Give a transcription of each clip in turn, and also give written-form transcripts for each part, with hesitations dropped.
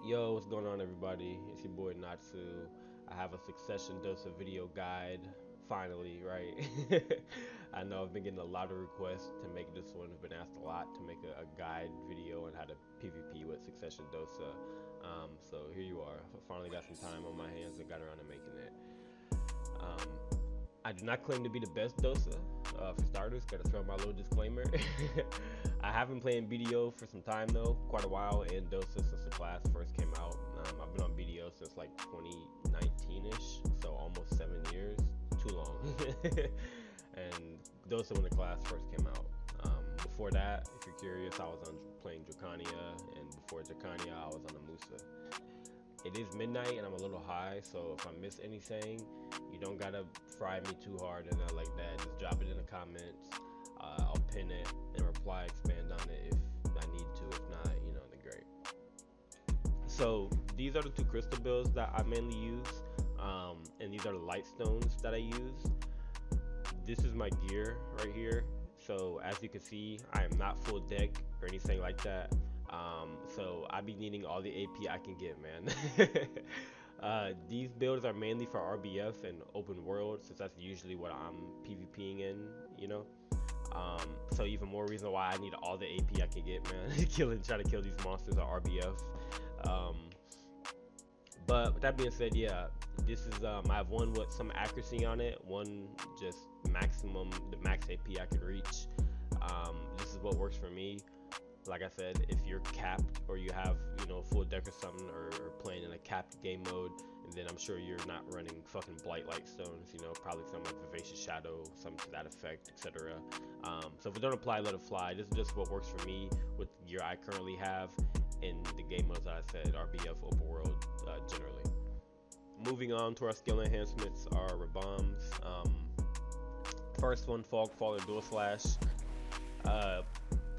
Yo, what's going on, everybody? It's your boy Nahtsu. I have a succession Dosa video guide, finally, right? I know I've been getting a lot of requests to make this one. I've been asked a lot to make a guide video on how to PvP with succession Dosa. So here you are. I finally got some time on my hands and got around to making it. Um, I do not claim to be the best Dosa. For starters, gotta throw my little disclaimer. I have been playing BDO for some time though, quite a while, and Dosa since the class first came out. I've been on BDO since like 2019-ish, so almost 7 years. Too long. And Dosa when the class first came out. Before that, if you're curious, I was on playing Dracania, and before Dracania, I was on a Musa. It is midnight and I'm a little high, so if I miss anything, you don't gotta fry me too hard and not like that. Just drop it in the comments. I'll pin it and reply, expand on it if I need to. If not, then great. So these are the two crystal builds that I mainly use, and these are the Lightstones that I use. This is my gear right here. So as you can see, I am not full deck or anything like that. So I be needing all the AP I can get, man. These builds are mainly for RBF and open world, since that's usually what I'm PvPing in. So even more reason why I need all the AP I can get, man. Try to kill these monsters at RBF. But with that being said, yeah, this is I have one with some accuracy on it, one just maximum, the max AP I can reach. This is what works for me. Like I said, if you're capped or you have, full deck or something, or playing in a capped game mode, then I'm sure you're not running fucking Blight Lightstones, probably something like Vivacious Shadow, something to that effect, etc. So if it don't apply, let it fly. This is just what works for me with the gear I currently have in the game modes I said, RBF, open world, generally. Moving on to our skill enhancements are Rabams. First one, Fog Fall and Dual Slash.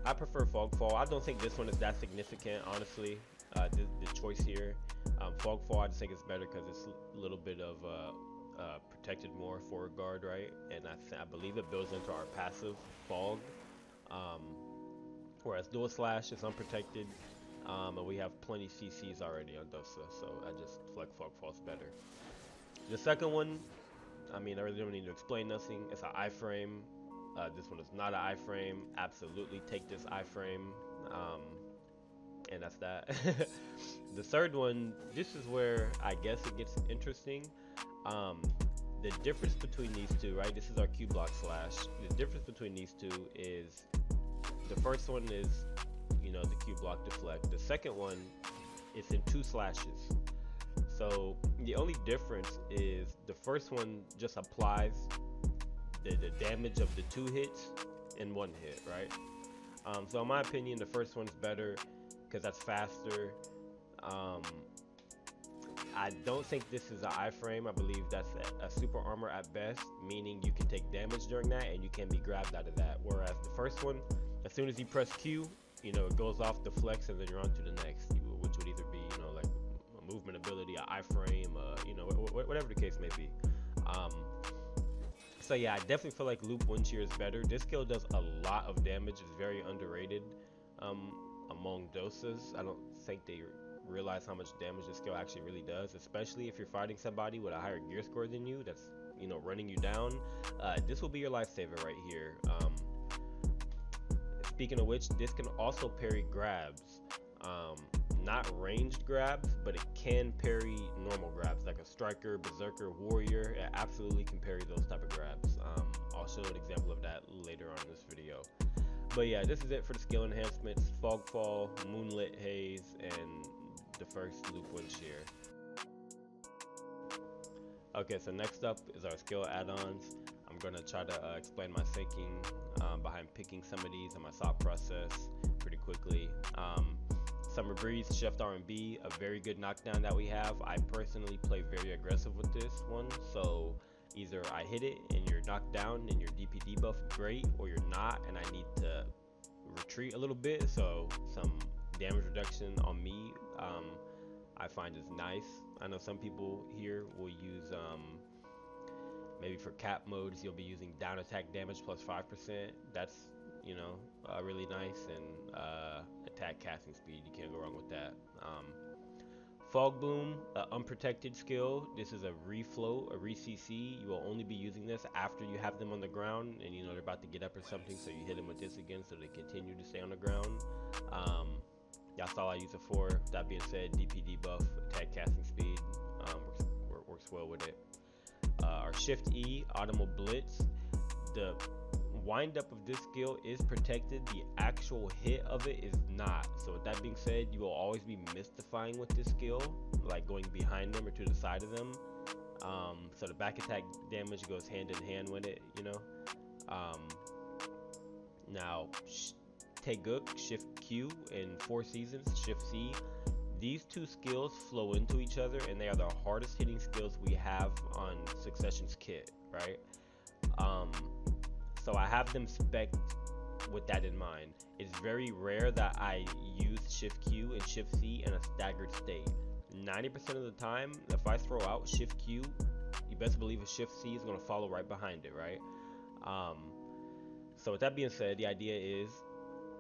I prefer Fogfall. I don't think this one is that significant, honestly. The choice here, Fogfall, I just think it's better because it's a little bit of protected more forward guard, right? And I believe it builds into our passive Fog. Whereas Dual Slash is unprotected, and we have plenty CCs already on Dosa, so I just feel like Fogfall's better. The second one, I really don't need to explain nothing. It's an iframe. This one is not an iframe. Absolutely take this iframe. And that's that. The third one, this is where I guess it gets interesting. The difference between these two, right? This is our Q block slash. The difference between these two is the first one is, the Q block deflect. The second one is in 2 slashes. So the only difference is the first one just applies the damage of the 2 hits in 1 hit, right? So in my opinion, the first one's better because that's faster. I don't think this is an iframe. I believe that's a super armor at best, meaning you can take damage during that and you can be grabbed out of that. Whereas the first one, as soon as you press Q, it goes off the flex and then you're on to the next, which would either be, like a movement ability, an iframe, whatever the case may be. So yeah, I definitely feel like Loop Wind Shear is better. This skill does a lot of damage. It's very underrated among Dosas. I don't think they realize how much damage this skill actually really does, especially if you're fighting somebody with a higher gear score than you that's, running you down. This will be your lifesaver right here. Speaking of which, this can also parry grabs. Not ranged grabs, but it can parry normal grabs, like a striker, berserker, warrior. It absolutely can parry those type of grabs. I'll show an example of that later on in this video. But yeah, this is it for the skill enhancements: Fogfall, Moonlit Haze, and the first Loop Wind Shear. Okay, so next up is our skill add-ons. I'm gonna try to explain my thinking behind picking some of these and my thought process pretty quickly. Summer Breeze, Chef R&B, a very good knockdown that we have. I personally play very aggressive with this one, so either I hit it and you're knocked down and your DP debuff great, or you're not and I need to retreat a little bit, so some damage reduction on me I find is nice. I know some people here will use maybe for cap modes you'll be using down attack damage plus 5%. That's really nice, and attack casting speed, you can't go wrong with that. Fog Bloom, unprotected skill. This is a refloat, a re-CC. You will only be using this after you have them on the ground, and you know they're about to get up or something, so you hit them with this again, so they continue to stay on the ground. That's all I use it for. That being said, DP debuff, attack casting speed, works well with it. Our Shift E, Audible Blitz. The wind up of this skill is protected. The actual hit of it is not. So with that being said, you will always be mystifying with this skill, like going behind them or to the side of them. So the back attack damage goes hand in hand with it, you know. Now, Taeguk, Shift Q, in 4 seasons, Shift C. These two skills flow into each other, and they are the hardest hitting skills we have on Succession's kit, right? So I have them spec'd with that in mind. It's very rare that I use Shift Q and Shift C in a staggered state. 90% of the time, if I throw out Shift Q, you best believe a Shift C is going to follow right behind it, right? So with that being said, the idea is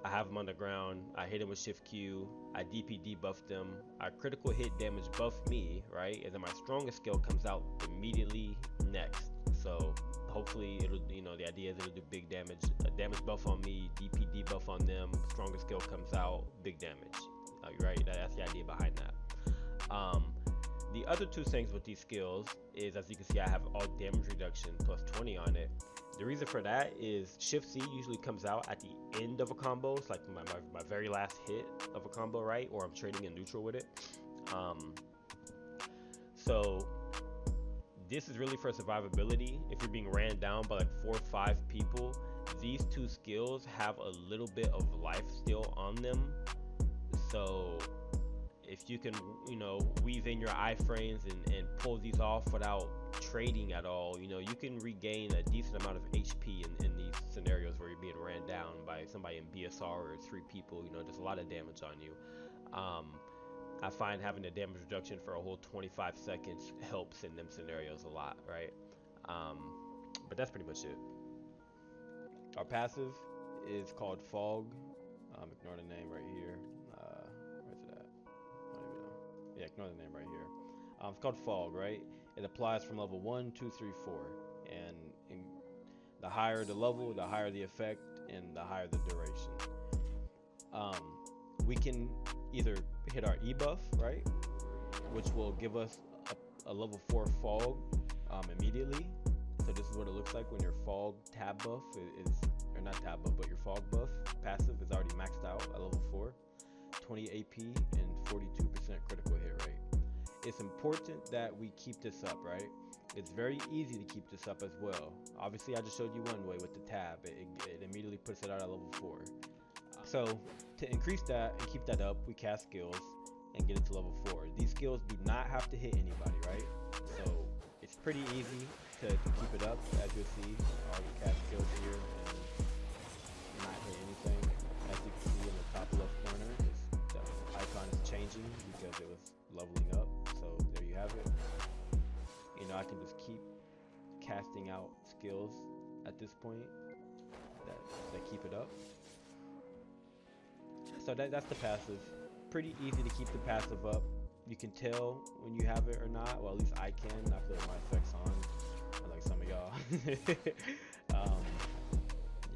I have them on the ground, I hit them with Shift Q, I DP debuff them, I critical hit damage buff me, right? And then my strongest skill comes out immediately next. So hopefully it'll, you know, the idea is it'll do big damage, a damage buff on me, DP debuff on them, strongest skill comes out, big damage. Right? That's the idea behind that. The other two things with these skills is, as you can see, I have all damage reduction plus 20 on it. The reason for that is Shift C usually comes out at the end of a combo. It's like my very last hit of a combo, right? Or I'm trading in neutral with it. So this is really for survivability. If you're being ran down by like 4 or 5 people, these two skills have a little bit of life still on them. So if you can, you know, weave in your iframes and pull these off without trading at all, you know, you can regain a decent amount of HP in these scenarios where you're being ran down by somebody in BSR or 3 people, you know, just a lot of damage on you. I find having the damage reduction for a whole 25 seconds helps in them scenarios a lot, right? But that's pretty much it. Our passive is called Fog. Ignore the name right here. Where's it at? I don't even know. Yeah, ignore the name right here. It's called Fog, right? It applies from level 1, 2, 3, 4. And the higher the level, the higher the effect, and the higher the duration. We can either hit our E buff, right? Which will give us a level 4 Fog immediately. So this is what it looks like when your Fog tab buff is, or not tab buff, but your Fog buff passive is already maxed out at level 4. 20 AP and 42% critical hit rate. It's important that we keep this up, right? It's very easy to keep this up as well. Obviously, I just showed you one way with the tab. It immediately puts it out at level 4. So to increase that and keep that up, we cast skills and get it to level 4. These skills do not have to hit anybody, right? So it's pretty easy to keep it up. As you'll see, I already cast skills here and not hit anything. As you can see in the top left corner, the icon is changing because it was leveling up. So there you have it. You know, I can just keep casting out skills at this point that keep it up. So that's the passive. Pretty easy to keep the passive up. You can tell when you have it or not. Well, at least I can. I feel my effects on, unlike some of y'all.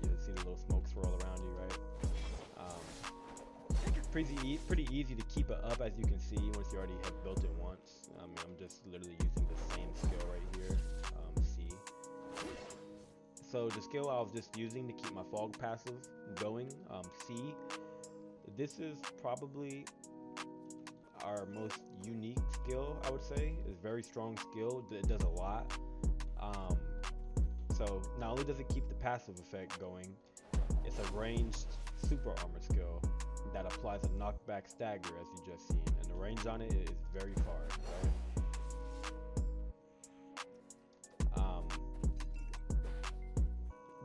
You see the little smoke swirl around you, right? Pretty easy to keep it up, as you can see, once you already have built it once. I'm just literally using the same skill right here, C. So the skill I was just using to keep my Fog passive going, C. This is probably our most unique skill, I would say. It's a very strong skill. It does a lot. So not only does it keep the passive effect going, it's a ranged super armor skill that applies a knockback stagger, as you just seen, and the range on it is very far, right?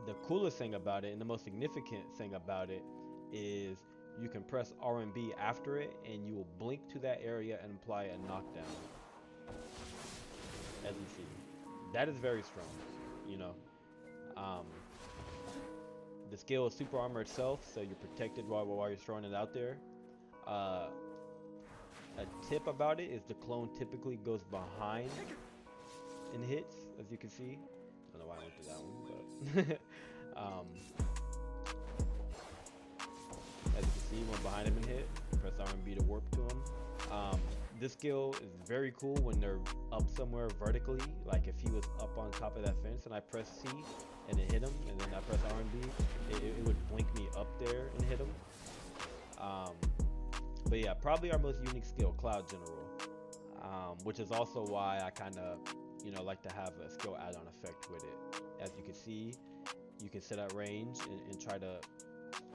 The coolest thing about it, and the most significant thing about it, is you can press R and B after it, and you will blink to that area and apply a knockdown. As you see, that is very strong, you know. The skill is super armor itself, so you're protected while you're throwing it out there. A tip about it is the clone typically goes behind and hits, as you can see. I don't know why I went through that one, but as you can see, went behind him and hit. Press R and B to warp to him. This skill is very cool when they're up somewhere vertically. Like if he was up on top of that fence and I press C and it hit him, and then I press R and B, it would blink me up there and hit him. But yeah, probably our most unique skill, Cloud General, which is also why I kind of, you know, like to have a skill add-on effect with it. As you can see, you can set at range and try to,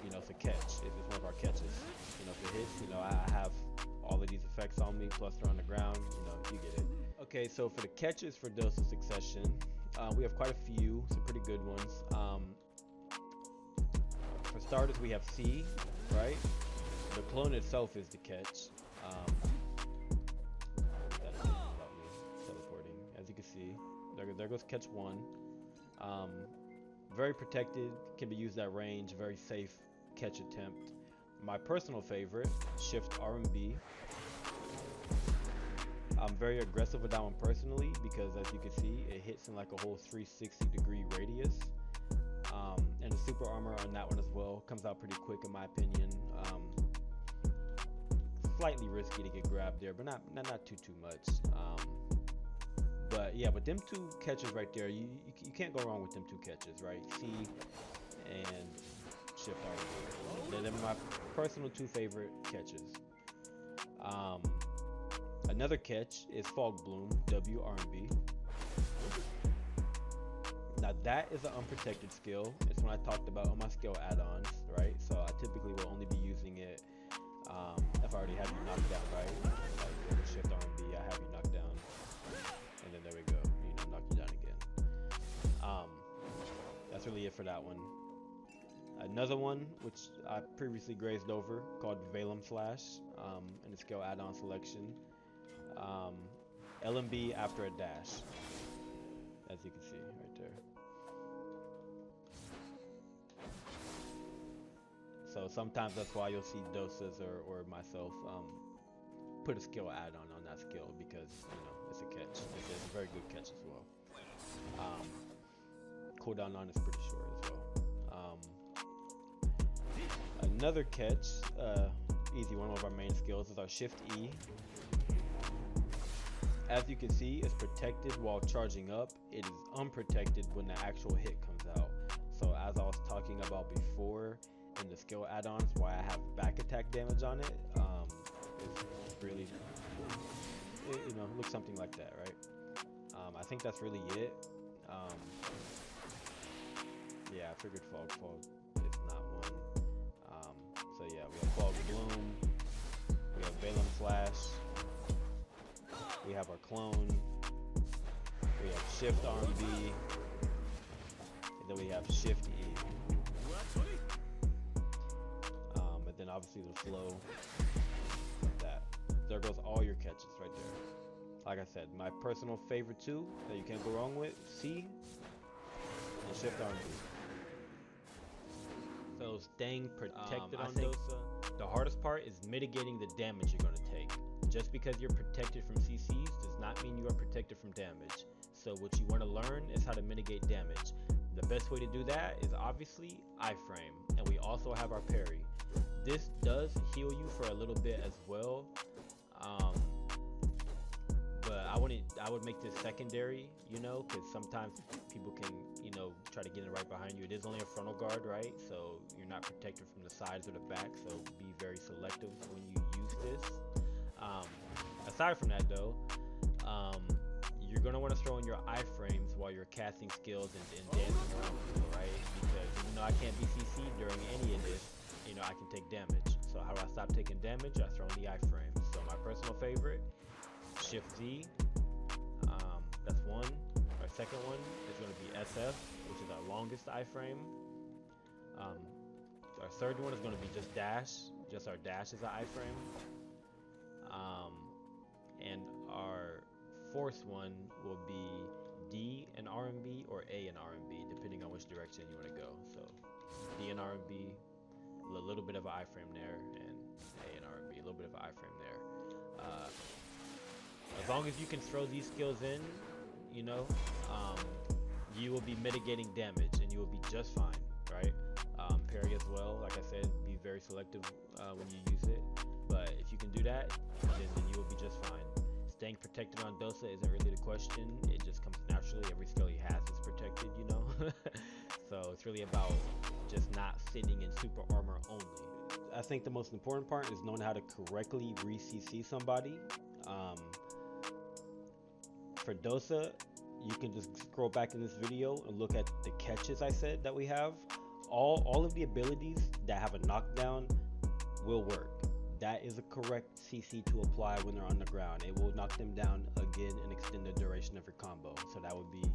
you know, to catch. If it's one of our catches, you know, if it hits, you know, I have all of these effects on me, plus they're on the ground, you know, you get it. Okay, so for the catches for Dosa Succession, we have quite a few, some pretty good ones. For starters, we have C, right? The clone itself is the catch. That is about me teleporting. As you can see, there goes catch 1. Very protected, can be used at range, very safe catch attempt. My personal favorite, Shift R and B. I'm very aggressive with that one personally because, as you can see, it hits in like a whole 360-degree radius. And the super armor on that one as well comes out pretty quick in my opinion. Slightly risky to get grabbed there, but not too much. But yeah, but them two catches right there, you can't go wrong with them two catches, right? C and Shift R. They're my personal 2 favorite catches. Another catch is Fog Bloom, W R and B. Now that is an unprotected skill. It's one I talked about on my skill add-ons, right? So I typically will only be using it if I already have you knocked down, right? Like with Shift R and B, I have you knocked down, and then there we go, you know, knock you down again. That's really it for that one. Another one, which I previously grazed over, called Valem Slash, in the skill add-on selection. LMB after a dash, as you can see right there. So sometimes that's why you'll see Dosas or myself put a skill add-on on that skill because, you know, it's a catch. It's a very good catch as well. Cooldown on is pretty short as well. Another catch, easy one of our main skills, is our Shift E. As you can see, it's protected while charging up. It is unprotected when the actual hit comes out. So as I was talking about before in the skill add-ons, why I have back attack damage on it, it's really, you know, looks something like that, right? I think that's really it. Yeah, I figured Fog is not one. So yeah, we have Fog Bloom, we have Valem Slash, we have our clone, we have Shift R and B, and then we have Shift E. And then obviously the flow of that. There goes all your catches right there. Like I said, my personal favorite 2 that you can't go wrong with, C and Shift R and B. So staying protected on Dosa, the hardest part is mitigating the damage you're going to take. Just because you're protected from CCs does not mean you are protected from damage. So what you want to learn is how to mitigate damage. The best way to do that is obviously iframe, and we also have our parry. This does heal you for a little bit as well, but I would make this secondary, you know, because sometimes people can, you know, try to get in right behind you. It is only a frontal guard, right? So you're not protected from the sides or the back, so be very selective when you use this. Aside from that though, you're going to want to throw in your iframes while you're casting skills and dancing around people, right? Because even though I can't be CC'd during any of this, you know, I can take damage. So how do I stop taking damage? I throw in the iframes. So my personal favorite, Shift Z, that's one. Our second one is going to be SF, which is our longest iframe. Our third one is going to be just dash, just our dash is an iframe. And our fourth one will be D and R&B or A and R&B, depending on which direction you want to go. So D and R&B, a little bit of an iframe there, and A and R&B, a little bit of an iframe there. As long as you can throw these skills in, you know, um, you will be mitigating damage and you will be just fine, right? Parry as well, like I said, be very selective when you use it. But if you can do that, then you will be just fine. Staying protected on Dosa isn't really the question. It just comes naturally. Every skill he has is protected, you know? So it's really about just not sitting in super armor only. I think the most important part is knowing how to correctly re-CC somebody. For Dosa, you can just scroll back in this video and look at the catches I said that we have. All of the abilities that have a knockdown will work. That is a correct CC to apply when they're on the ground. It will knock them down again and extend the duration of your combo. So that would be,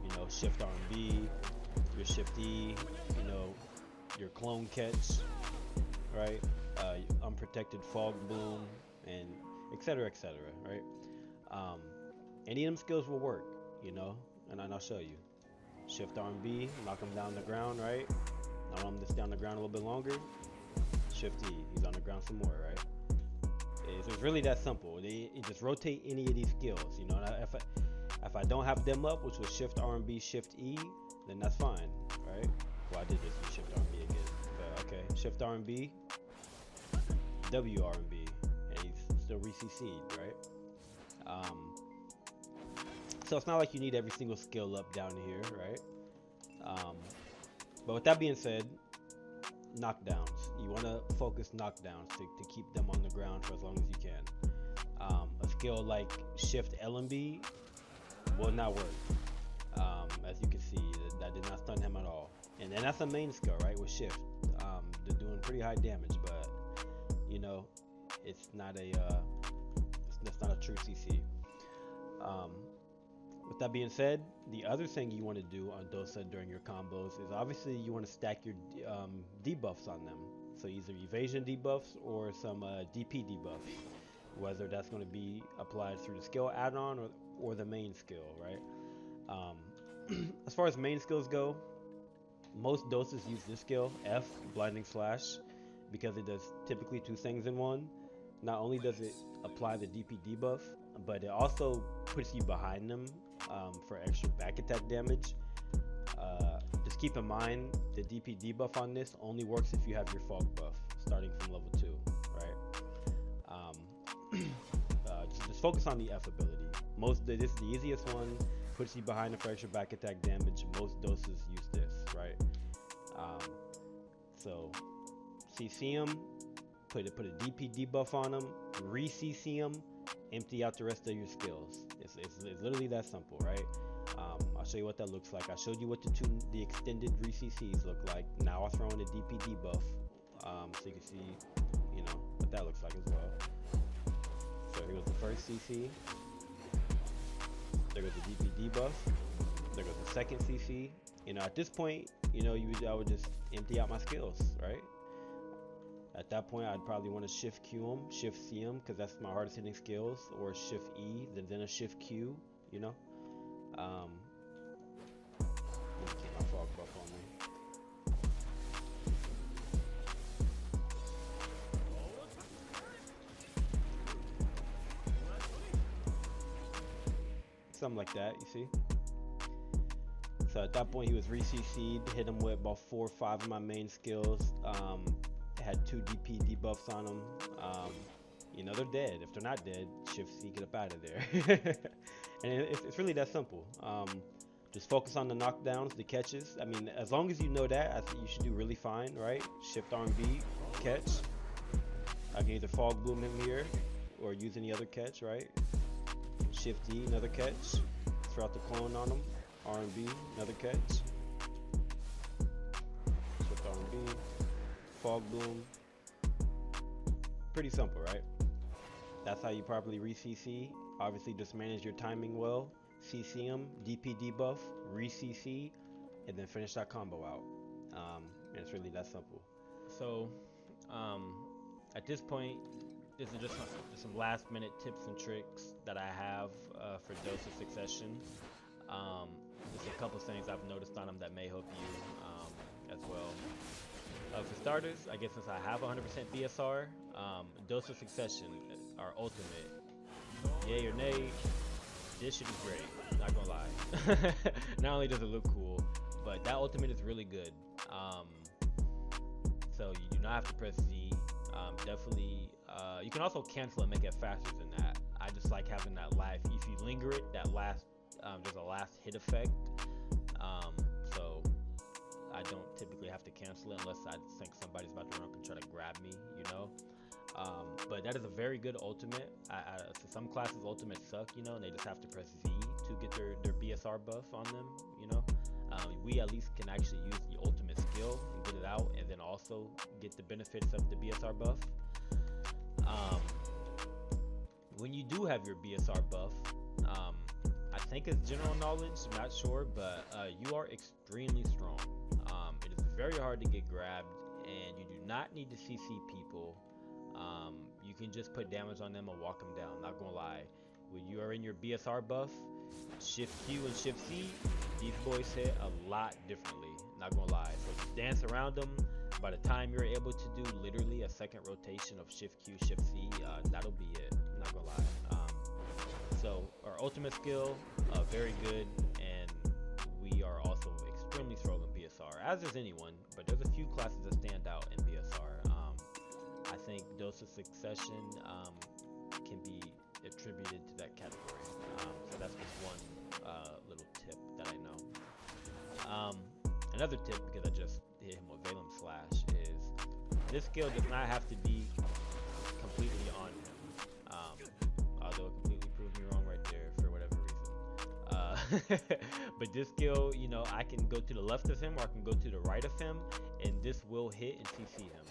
you know, shift R&B, your shift E, you know, your clone catch, right? Unprotected fog bloom, and etc., right? Any of them skills will work, you know, and I'll show you. Shift R&B, knock him down the ground, right? Now I'm just down the ground a little bit longer. Shift E, he's on the ground some more, right? It's really that simple. You just rotate any of these skills, you know. If I don't have them up, which was Shift R&B, Shift E, then that's fine, right? Well, I did this with Shift R&B again, but okay. Shift R&B, W R&B, and he's still re-CC'd, right? So it's not like you need every single skill up down here, right? But with that being said, knockdowns. You want to focus knockdowns to keep them on the ground for as long as you can. A skill like Shift LMB will not work. As you can see, that did not stun him at all. And then that's a main skill, right? With Shift, they're doing pretty high damage, but you know, it's not a true CC. With that being said, the other thing you want to do on Dosa during your combos is obviously you want to stack your debuffs on them. So either evasion debuffs or some DP debuffs, whether that's going to be applied through the skill add-on or the main skill, right? As far as main skills go, most Dosas use this skill, F, Blinding Slash, because it does typically two things in one. Not only does it apply the DP debuff, but it also puts you behind them for extra back attack damage. Just keep in mind the DP debuff on this only works if you have your fog buff starting from level 2, right? Just focus on the F ability. This is the easiest one, puts you behind them for extra back attack damage. Most Dosas use this, right? So CC him, put a DP debuff on him, re-CC him, empty out the rest of your skills. It's literally that simple, right? I'll show you what that looks like. I showed you what the extended re-CCs look like. Now I'll throw in a DP debuff, so you can see, you know, what that looks like as well. So here goes the first CC. There goes the DP debuff. There goes the second CC. You know, at this point, you know, I would just empty out my skills, right? At that point, I'd probably want to Shift Q him, Shift C him, because that's my hardest hitting skills, or Shift E, then a Shift Q, you know? Let me keep my fog buff on me. Something like that, you see? So at that point, he was re-CC'd, hit him with about 4 or 5 of my main skills. Had 2 DP debuffs on them. You know, they're dead. If they're not dead, Shift C, get up out of there. And it's really that simple. Just focus on the knockdowns, the catches. I mean, as long as you know that, I think you should do really fine, right? Shift R&B, catch. I can either fog bloom him here or use any other catch, right? Shift D, another catch. Throw out the clone on him. R&B, another catch. Shift R&B. Fog bloom. Pretty simple, right? That's how you properly re-CC. Obviously, just manage your timing well. CC him, DP debuff, re-CC, and then finish that combo out. And it's really that simple. So, at this point, this is just some last-minute tips and tricks that I have for Dosa Succession. Just a couple things I've noticed on them that may help you as well. For starters, I guess since I have 100% BSR, Dosa Succession, our ultimate, Yay or nay, this shit is great. Not gonna lie. Not only does it look cool, but that ultimate is really good. So you do not have to press Z. Definitely, you can also cancel and make it faster than that. I just like having that life. If you linger it, that last, there's a last hit effect. So I don't typically have to cancel it unless I think somebody's about to run up and try to grab me, you know. But that is a very good ultimate. So some classes ultimates suck, you know, and they just have to press Z to get their BSR buff on them, you know. We at least can actually use the ultimate skill and get it out, and then also get the benefits of the BSR buff. When you do have your BSR buff, I think it's general knowledge, I'm not sure, but you are extremely strong. It is very hard to get grabbed, and you do not need to CC people. You can just put damage on them and walk them down, not gonna lie. When you are in your BSR buff, Shift Q and Shift C, these boys hit a lot differently, not gonna lie. So just dance around them. By the time you're able to do literally a second rotation of Shift Q, Shift C, that'll be it, not gonna lie. So our ultimate skill, very good, and we are also extremely strong in BSR, as is anyone, but there's a few classes that stand out in BSR. I think Dosa Succession can be attributed to that category. So that's just one little tip that I know. Another tip, because I just hit him with Valem Slash, is this skill does not have to be completely on him. Although it completely proved me wrong right there for whatever reason. But this skill, you know, I can go to the left of him or I can go to the right of him, and this will hit and CC him.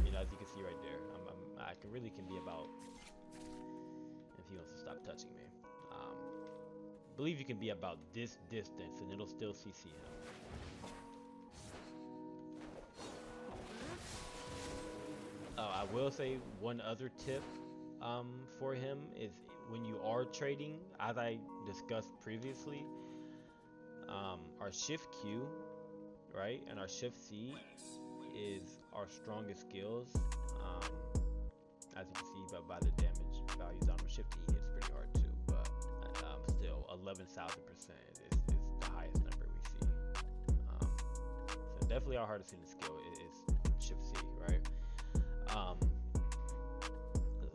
You know, as you can see right there, I can be about, if he wants to stop touching me. I believe you can be about this distance and it'll still CC him. I will say one other tip for him is when you are trading, as I discussed previously, our Shift Q, right, and our Shift C is our strongest skills. As you can see by the damage values on him, Shift E hits pretty hard too, but still 11,000% is the highest number we see. So definitely our hardest hitting skill is Shift C, right?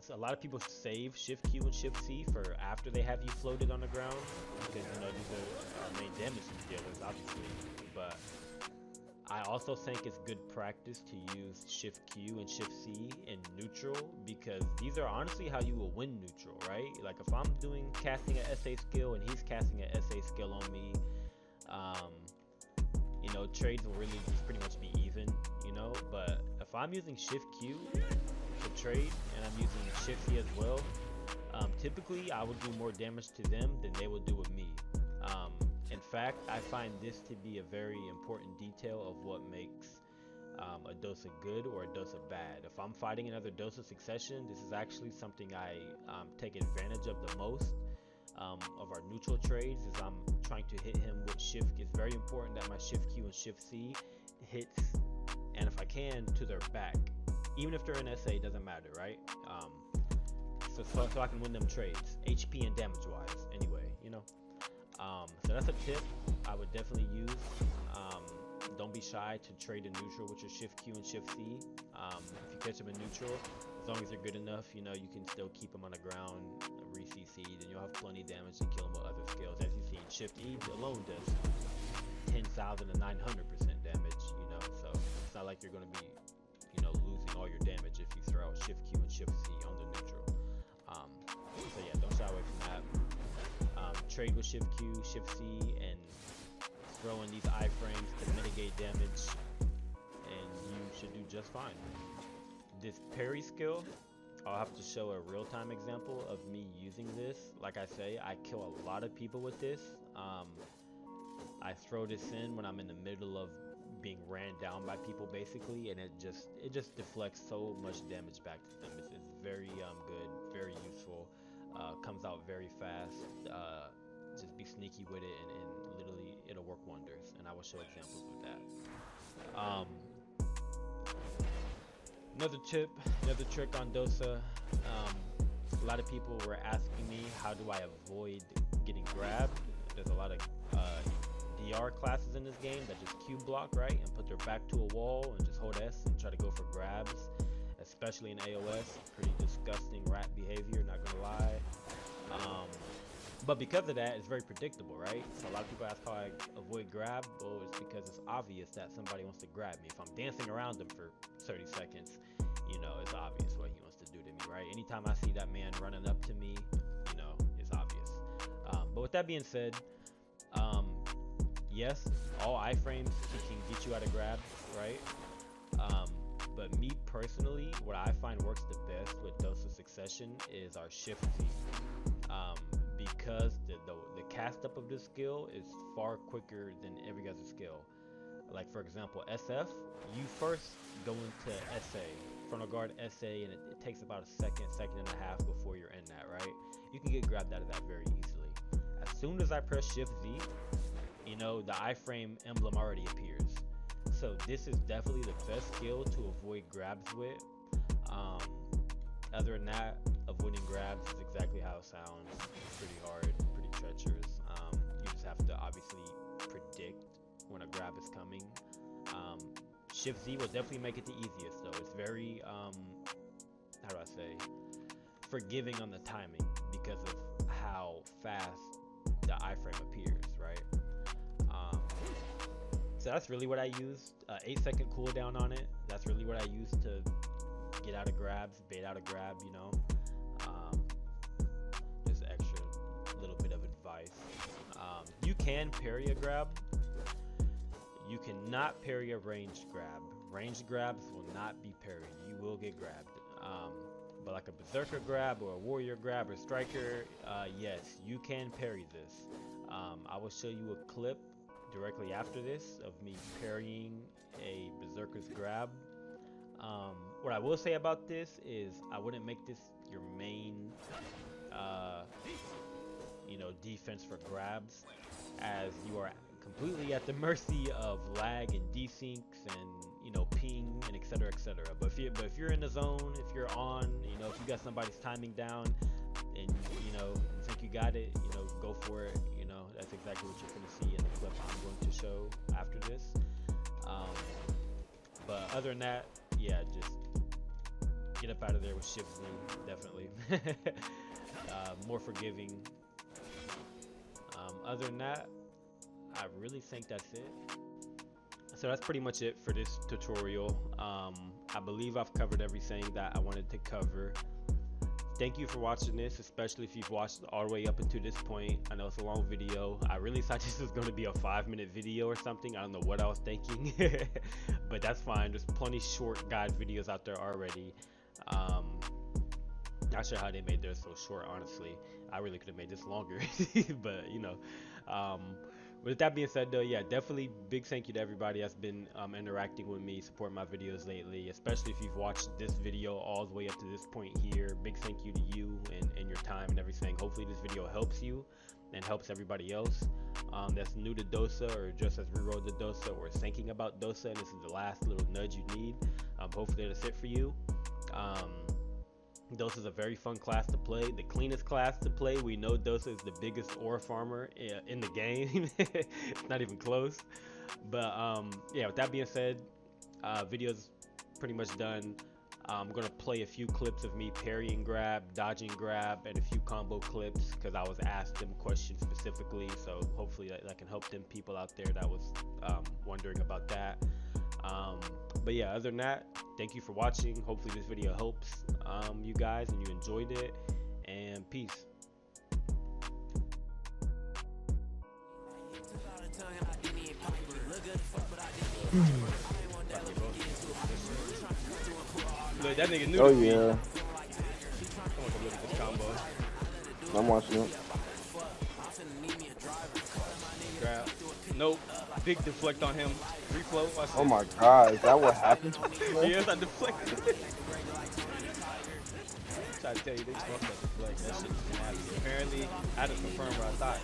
So a lot of people save Shift Q and Shift C for after they have you floated on the ground, because you know these are our main damage dealers, obviously. But I also think it's good practice to use Shift Q and Shift C in neutral, because these are honestly how you will win neutral, right? Like if I'm casting an SA skill and he's casting an SA skill on me, you know, trades will really just pretty much be even, you know. But if I'm using Shift Q to trade and I'm using Shift C as well, typically I will do more damage to them than they will do with me. In fact, I find this to be a very important detail of what makes a Dosa good or a Dosa bad. If I'm fighting another Dosa Succession, this is actually something I take advantage of the most of our neutral trades, is I'm trying to hit him with Shift. It's very important that my Shift Q and Shift C hits, and if I can, to their back. Even if they're in SA, it doesn't matter, right? So I can win them trades, HP and damage wise, anyway, you know. So that's a tip I would definitely use. Don't be shy to trade in neutral with your Shift Q and Shift C. If you catch them in neutral, as long as they're good enough, you know, you can still keep them on the ground, re-CC'd, and you'll have plenty of damage to kill them with other skills. As you see, Shift E alone does 10,900% damage, you know, so it's not like you're going to be, you know, losing all your damage if you throw out Shift Q and Shift C on the neutral. So yeah, don't shy away from that. Trade with Shift Q, Shift C, and throw in these iframes to mitigate damage, and you should do just fine. This parry skill, I'll have to show a real-time example of me using this. Like I say, I kill a lot of people with this. I throw this in when I'm in the middle of being ran down by people, basically, and it just deflects so much damage back to them. It's very good, very useful. Comes out very fast. Just be sneaky with it, and literally it'll work wonders, and I will show examples with that. Another tip, another trick on Dosa, A lot of people were asking me, how do I avoid getting grabbed? There's a lot of DR classes in this game that just Q block, right, and put their back to a wall and just hold S and try to go for grabs, especially in AOS. Pretty disgusting rat behavior, not gonna lie. But because of that, it's very predictable, right? So a lot of people ask how I avoid grab. Well, it's because it's obvious that somebody wants to grab me. If I'm dancing around them for 30 seconds, you know, it's obvious what he wants to do to me, right? Anytime I see that man running up to me, you know, it's obvious. But with that being said, yes, all iframes can get you out of grabs, right? But me personally, what I find works the best with Dosa Succession is our Shift Z. Because the cast up of this skill is far quicker than every other skill. Like for example, SF, you first go into SA, frontal guard SA, and it takes about a second and a half before you're in that, right? You can get grabbed out of that very easily. As soon as I press Shift Z, you know, the iframe emblem already appears. So this is definitely the best skill to avoid grabs with. Other than that, avoiding grabs is exactly how it sounds. It's pretty hard, pretty treacherous. You just have to obviously predict when a grab is coming. Shift Z will definitely make it the easiest though. It's very, how do I say, forgiving on the timing because of how fast the iframe appears, right? So that's really what I used. 8-second cooldown on it. That's really what I used to get out of grabs, bait out a grab, you know. Just extra little bit of advice. You can parry a grab. You cannot parry a ranged grab. Ranged grabs will not be parried. You will get grabbed. But like a berserker grab or a warrior grab or striker, yes, you can parry this. I will show you a clip directly after this of me parrying a berserker's grab. What I will say about this is I wouldn't make this your main you know, defense for grabs, as you are completely at the mercy of lag and desyncs and, you know, ping and etc, etc. But if you're in the zone, if you're on, you know, if you got somebody's timing down and you know you think you got it, you know, go for it. You know, that's exactly what you're going to see in the clip I'm going to show after this. But other than that, yeah, just get up out of there with Shift Z, definitely. More forgiving. Other than that, I really think that's it. So that's pretty much it for this tutorial. I believe I've covered everything that I wanted to cover. Thank you for watching this, especially if you've watched all the way up until this point. I know it's a long video. I really thought this was going to be a 5-minute video or something. I don't know what I was thinking, but that's fine. There's plenty short guide videos out there already. Not sure how they made theirs so short, honestly. I really could have made this longer, but you know. With that being said though, yeah, definitely big thank you to everybody that's been interacting with me, supporting my videos lately, especially if you've watched this video all the way up to this point here. Big thank you to you and your time and everything. Hopefully this video helps you and helps everybody else that's new to Dosa or just has rerolled the Dosa or is thinking about Dosa and this is the last little nudge you need. Hopefully that's it for you. Dosa is a very fun class to play, the cleanest class to play. We know Dosa is the biggest ore farmer in the game. It's not even close. But yeah, with that being said, video's pretty much done. I'm gonna play a few clips of me parrying grab, dodging grab, and a few combo clips because I was asked them questions specifically. So hopefully that can help them people out there that was wondering about that. But yeah, other than that, thank you for watching. Hopefully this video helps you guys and you enjoyed it, and peace. Look, that nigga new to me. Yeah. Come on, come look at this combo. I'm watching it. Grab. Nope. Big deflect on him. Reflow. Oh my god, is that what happened? Yes, I deflected. I tell you, they fucked that deflect. That shit is nasty. Apparently, I had to confirm what I thought.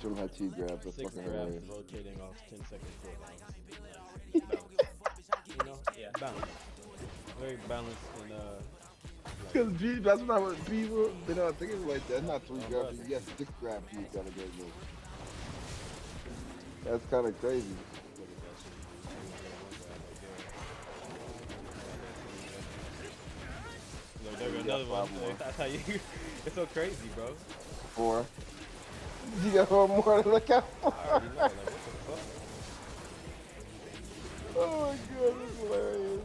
each of them had 2 grabs. That's 6 fucking grabs hilarious. rotating off 10-second cooldowns. Nice. Balance. You know? Yeah, balance. Very balanced and Because G, that's not what people, they don't think it's like that. Not 3 Oh, grabs. brother. You have 6 grabs. You gotta go move. That's kind of crazy. look at that shit. Look, there goes You got another one. 5 more. That's how you. It's so crazy, bro. 4. You got 1 more to look out for. I already know. Like, what the fuck? Oh my god, that's hilarious.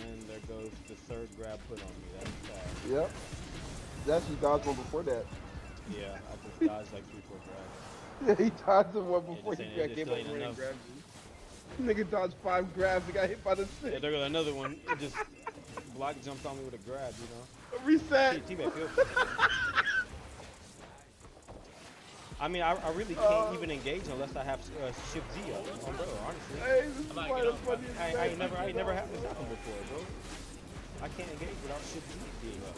And there goes the 3rd grab put on me. That's sad. Yep. That's he dodged one before that. Yeah, I just dodged like 3-4 grabs. Yeah, he dodged the one before just he ain't- it came just up ain't and enough. grabbed you. Nigga dodged 5 grabs and got hit by the Yeah, 6. there goes another one. It just block jumped on me with a grab, you know. Reset. T-back feel free. I mean, I really can't even engage unless I have Shift Z up, bro. Honestly, Hey, this is why the funniest I ain't never had this happen before, bro. I can't engage without Shift Z being up.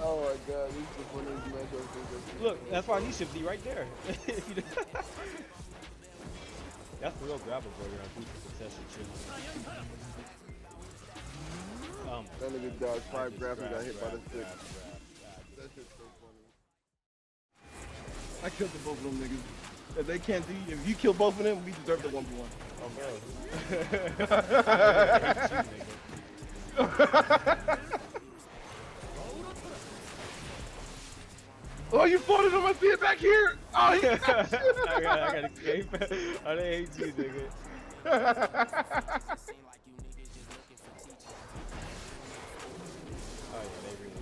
Oh my god, this is the funniest match I've ever seen. Look, that's why he's Shift Z right there. That's the real grapple burger on boost succession shit. That nigga dodged 5 grabs and got hit by the 6. grab. That shit's so funny. I killed the both of them niggas. If they can't do, if you kill both of them, we deserve the 1v1. Oh, bro. Oh, you floated him! I see it back here! Oh, he got you! I gotta escape. Oh, they hate you, nigga. Oh, yeah, they really